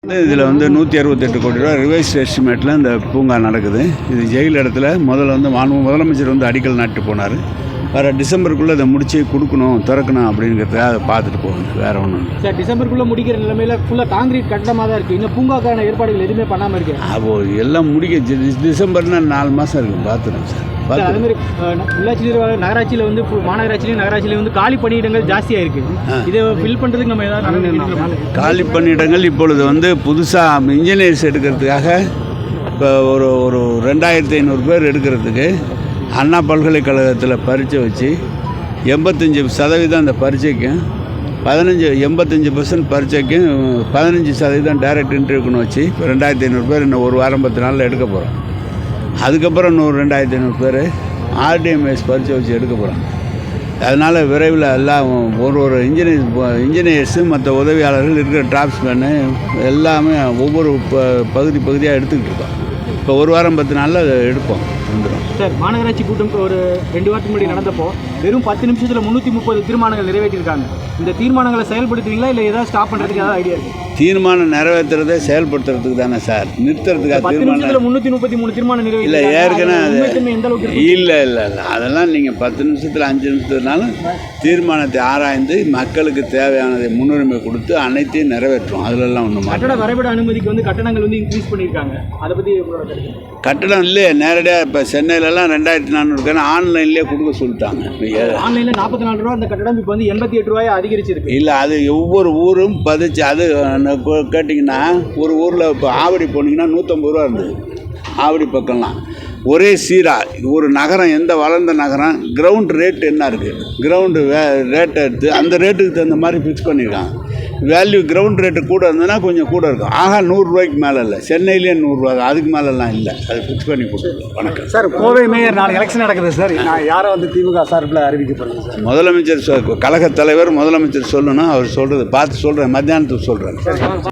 இதில் வந்து 168 கோடி ரூபா ரிவைஸ் எஸ்டிமேட்டில் இந்த பூங்கா நடக்குது. இது ஜெயில் இடத்துல முதலமைச்சர் வந்து அடிக்கல் நாட்டு போனார். வர டிசம்பருக்குள்ளே அதை முடிச்சு கொடுக்கணும், திறக்கணும் அப்படிங்கிறதுக்காக அதை பார்த்துட்டு போகணும், வேறு ஒன்றும் இல்லை. சார், டிசம்பருக்குள்ளே முடிக்கிற நிலைமையில் ஃபுல்லாக காங்கிரீட் கட்டமாக தான் இருக்குது. இன்னும் பூங்காக்கான ஏற்பாடுகள் எதுவுமே பண்ணாமல் இருக்குது. அப்போ எல்லாம் முடிக்க டிசம்பர்னா 4 மாதம் இருக்குது. பார்த்துருங்க சார். அதேமாதிரி உள்ளாட்சி நிர்வாகம் நகராட்சியில் வந்து நகராட்சியிலையும் வந்து காலி பணியிடங்கள் ஜாஸ்தியாக இருக்குது. இதை ஃபில் பண்ணுறதுக்கு நம்ம ஏதாவது காலி பணியிடங்கள் இப்பொழுது வந்து புதுசாக இன்ஜினியர்ஸ் எடுக்கிறதுக்காக இப்போ ஒரு 2500 பேர் எடுக்கிறதுக்கு அண்ணா பல்கலைக்கழகத்தில் பரீட்சை வச்சு 85% அந்த பரீட்சைக்கும் 85% பரீட்சைக்கும் 15% டைரக்ட் இன்டர்வியூக்குன்னு வச்சு இப்போ 2500 பேர் இன்னும் ஒரு வாரம் 10 நாளில் எடுக்க போகிறோம். அதுக்கப்புறம் இன்னொரு 2500 பேர் ஆர்டிஎம்எஸ் பரீட்சை வச்சு எடுக்க போகிறாங்க. அதனால் விரைவில் எல்லாம் ஒரு இன்ஜினியர்ஸு மற்ற உதவியாளர்கள் இருக்கிற டிராப்ஸ்மேனு எல்லாமே ஒவ்வொரு பகுதியாக எடுத்துக்கிட்டு இருக்கோம். இப்போ ஒரு வாரம் 10 நாளில் அதை எடுப்போம், வந்துடும். சார், மாநகராட்சி கூட்டம் ஒரு 2 வாரத்துக்கு முன்னாடி நடந்தப்போ வெறும் 10 நிமிஷத்தில் 330 தீர்மானங்கள் நிறைவேற்றியிருக்காங்க. இந்த தீர்மானங்களை செயல்படுத்துவீங்களா இல்லை ஏதாவது ஸ்டாப் பண்ணுறதுக்கு ஏதாவது ஐடியா இருக்குது? தீர்மானம் நிறைவேற்றுறதே செயல்படுத்துறதுக்கு தானே சார், நிறுத்துறதுக்காக. 10 நிமிஷத்தில் 333 தீர்மானம் நிறைவேற்றி இல்லை, ஏற்கனவே எந்த அளவுக்கு இல்லை அதெல்லாம் நீங்கள் 10 நிமிஷத்தில் 5 நிமிஷத்துனாலும் தீர்மானத்தை ஆராய்ந்து மக்களுக்கு தேவையானதை முன்னுரிமை கொடுத்து அனைத்தையும் நிறைவேற்றும். அதிலெல்லாம் ஒன்றும் கட்டட வரைபட அனுமதிக்கு வந்து கட்டணங்கள் வந்து இன்க்ரீஸ் பண்ணியிருக்காங்க. அதை பற்றி கட்டணம் இல்லையே, நேரடியாக இப்போ சென்னையிலலாம் 2400 ஆன்லைன்லேயே கொடுக்க சொல்லிட்டாங்க. ஆன்லைனில் 44 ரூபா அந்த கட்டணம் இப்போ வந்து 88 ரூபாய் அதிகரிச்சிருக்கு. இல்லை, அது ஒவ்வொரு ஊரும் பதிச்சு. அது கேட்டிங்கன்னா ஒரு ஊரில் இப்போ ஆவடி போனீங்கன்னா 150 ரூபா இருந்தது. ஆவடி பக்கம்லாம் ஒரே சீராக ஒரு நகரம், எந்த வளர்ந்த நகரம் கிரவுண்ட் ரேட் என்ன இருக்குது, கிரவுண்டு ரேட்டை எடுத்து அந்த ரேட்டுக்கு தகுந்த மாதிரி ஃபிக்ஸ் பண்ணியிருக்காங்க. வேல்யூ கிரவுண்ட் ரேட்டு கூட இருந்ததுன்னா கொஞ்சம் கூட இருக்கும். 100 ரூபாய்க்கு மேலே இல்லை, சென்னையிலேயே 100 ரூபா, அதுக்கு மேலெல்லாம் இல்லை. அது ஃபிக்ஸ் பண்ணி கொடுத்துருக்கோம். வணக்கம் சார். கோவை மேயர் நாளைக்கு எலெக்ஷன் நடக்குது சார். நான் யாரை வந்து திமுக சார்பில் அறிவிக்க போகிறேன் சார்? முதலமைச்சர் கழகத் தலைவர் முதலமைச்சர் சொல்லணும். அவர் சொல்கிறது பார்த்து சொல்கிறேன், மத்தியானத்துக்கு சொல்கிறேன்.